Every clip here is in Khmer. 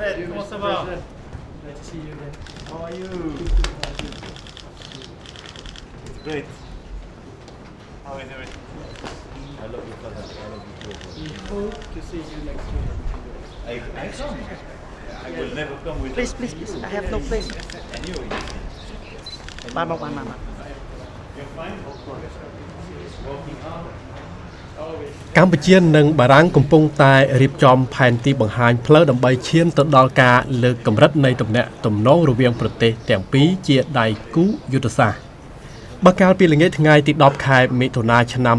comment ça va? Nice to see you again. How are you? It's great. How is everything? I love you, father. I love you too. We hope to see you next year. I come. I will never come with Please, please, please. I have no place. And you? Bạn. You're fine? Of course. Working hard. Always. កម្ពុជានិងបារាំងកំពុងតែរៀបចំផែនទីបង្ហាញផ្លូវដើម្បីឈានទៅដល់ការលើកកម្រិតនៃទំនាក់ទំនងរវាងប្រទេសទាំងពីរជាដៃគូយុទ្ធសាស្ត្របើកាលពីល្ងាចថ្ងៃទី10ខែមិថុនាឆ្នាំ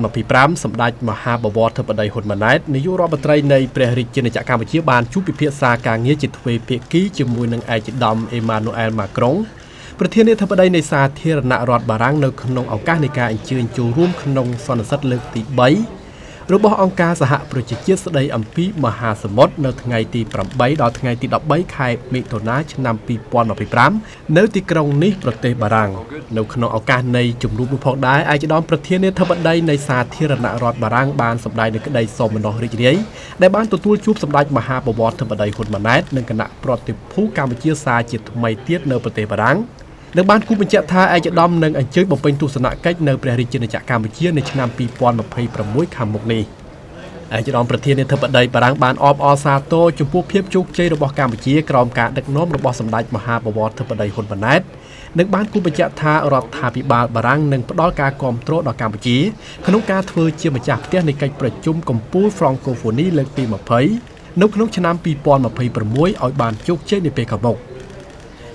2025សម្ដេចមហាបវរធិបតីហ៊ុនម៉ាណែតនាយករដ្ឋមន្ត្រីនៃព្រះរាជាណាចក្រកម្ពុជាបានជួបពិភាក្សាការងារជាទ្វេភាគីជាមួយនឹងឯកឧត្តមអេម៉ានូអែលម៉ាក្រុងប្រធានាធិបតីនៃសាធារណរដ្ឋបារាំងនៅក្នុងឱកាសនៃការអញ្ជើញចូលរួមក្នុងសន្និសីទលើកទី3របស់អង្គការសហប្រជាជាតិស្តីអំពីមហាសមុទ្រនៅថ្ងៃទី8ដល់ថ្ងៃទី13ខែមិថុនាឆ្នាំ2025នៅទីក្រុងនេះប្រទេសបារាំងនៅក្នុងឱកាសនៃជំនួបនោះផងដែរឯកឧត្តមប្រធានាធិបតីនៃសាធារណរដ្ឋបារាំងបានសម្ដែងនូវក្តីសោមនស្សរីករាយដែលបានទទួលជួបសម្ដេចមហាបវរធិបតីហ៊ុនម៉ាណែតនិងគណៈប្រតិភូកម្ពុជាសាជាថ្មីទៀតនៅប្រទេសបារាំងនឹងបានគូបញ្ជាក់ថាឯកឧត្តមនឹងអញ្ជើញបំពេញទស្សនកិច្ចនៅព្រះរាជាណាចក្រកម្ពុជានៅឆ្នាំ2026ខាងមុខនេះឯកឧត្តមប្រធានាធិបតីបារាំងបានអបអរសាទរចំពោះភាពជោគជ័យរបស់កម្ពុជាក្រោមការដឹកនាំរបស់សម្ដេចមហាបវរធិបតីហ៊ុនម៉ាណែតនិងបានគូបញ្ជាក់ថារដ្ឋាភិបាលបារាំងនឹងផ្ដល់ការគាំទ្រដល់កម្ពុជាក្នុងការធ្វើជាម្ចាស់ផ្ទះនៃកិច្ចប្រជុំកំពូល Francophonie លើកទី20នៅក្នុងឆ្នាំ2026ឲ្យបានជោគជ័យនាពេលខាងមុខ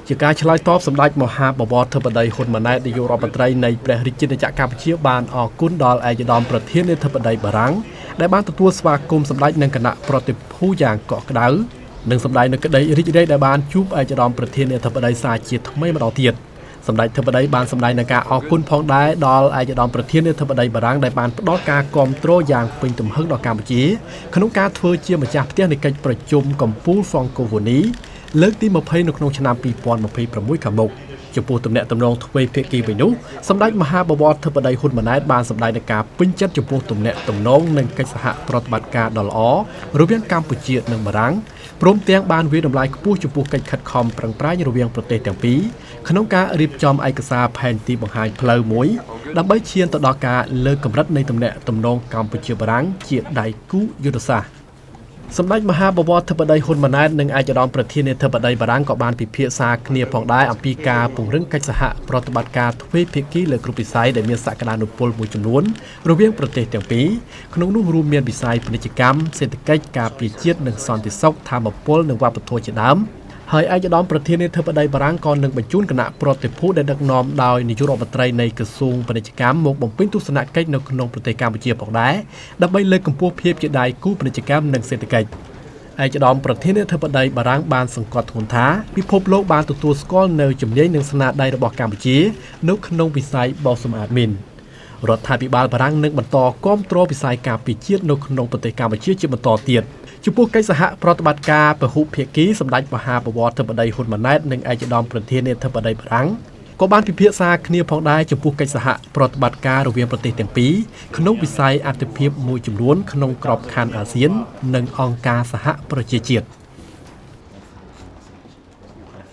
ជាការឆ្លើយតបសម្ដេចមហាបវរធិបតីហ៊ុនម៉ាណែតនាយករដ្ឋមន្ត្រីនៃព្រះរាជាណាចក្រកម្ពុជាបានអរគុណដល់ឯកឧត្តមប្រធានាធិបតីបារាំងដែលបានទទួលស្វាគមន៍សម្ដេចនិងគណៈប្រតិភូយ៉ាងកក់ក្ដៅនិងសម្ដែងនូវក្តីរីករាយដែលបានជួបឯកឧត្តមប្រធានាធិបតីសាជាថ្មីម្ដងទៀតសម្ដេចធិបតីបានសម្ដែងនូវការអរគុណផងដែរដល់ឯកឧត្តមប្រធានាធិបតីបារាំងដែលបានផ្ដល់ការគាំទ្រយ៉ាងពេញទំហឹងដល់កម្ពុជាក្នុងការធ្វើជាម្ចាស់ផ្ទះនៃកិច្ចប្រជុំកំពូល Francophonieលើកទី20នៅក្នុងឆ្នាំ2026ខាងមុខចំពោះទំនាក់ទំនងទ្វេភាគីវិញនោះសម្ដេចមហាបវរធិបតីហ៊ុនម៉ាណែតបានសម្ដែងនូវការពេញចិត្តចំពោះទំនាក់ទំនងនិងកិច្ចសហប្រតិបត្តិការដ៏ល្អរវាងកម្ពុជានិងបារាំងព្រមទាំងបានវាយតម្លៃខ្ពស់ចំពោះកិច្ចខិតខំប្រឹងប្រែងរវាងប្រទេសទាំងពីរក្នុងការរៀបចំឯកសារផែនទីបង្ហាញផ្លូវមួយដើម្បីឈានទៅដល់ការលើកកម្រិតនៃទំនាក់ទំនងកម្ពុជាបារាំងជាដៃគូយុទ្ធសាស្ត្រសម្ដេចមហាបវរធិបតីហ៊ុនម៉ាណែតនិងឯកឧត្តមប្រធានាធិបតីបារាំងក៏បានពិភាក្សាគ្នាផងដែរអំពីការពង្រឹងកិច្ចសហប្រតិបត្តិការទ្វេភាគីលើគ្រប់វិស័យដែលមានសក្តានុពលមួយចំនួនរវាងប្រទេសទាំងពីរក្នុងនោះរួមមានវិស័យពាណិជ្ជកម្មសេដ្ឋកិច្ចការពារជាតិនិងសន្តិសុខធម្មពលនិងវប្បធម៌ជាដើមហើយឯកឧត្តមប្រធានាធិបតីបារាំងក៏នឹងបញ្ជូនគណៈប្រតិភូដែលដឹកនាំដោយនាយករដ្ឋមន្ត្រីនៃក្រសួងពាណិជ្ជកម្មមកបំពេញទស្សនកិច្ចនៅក្នុងប្រទេសកម្ពុជាផងដែរដើម្បីលើកកម្ពស់ភាពជាដៃគូពាណិជ្ជកម្មនិងសេដ្ឋកិច្ចឯកឧត្តមប្រធានាធិបតីបារាំងបានសង្កត់ធ្ងន់ថាពិភពលោកបានទទួលស្គាល់នៅជំនាញនិងស្នាដៃរបស់កម្ពុជានៅក្នុងវិស័យបោសសម្អាតមីនរដ្ឋាភិបាលបារាំងនឹងបន្តគាំទ្រវិស័យការពារជាតិនៅក្នុងប្រទេសកម្ពុជាជាបន្តទៀតចំពោះកិច្ចសហប្រតិបត្តិការពហុភាគីសម្ដេចមហាបវរធិបតីហ៊ុនម៉ាណែតនិងឯកឧត្តមប្រធានាធិបតីបារាំងក៏បានពិភាក្សាគ្នាផងដែរចំពោះកិច្ចសហប្រតិបត្តិការរវាងប្រទេសទាំងពីរក្នុងវិស័យអន្តរភាពមួយចំនួនក្នុងក្របខ័ណ្ឌអាស៊ាននិងអង្គការសហប្រជាជាតិ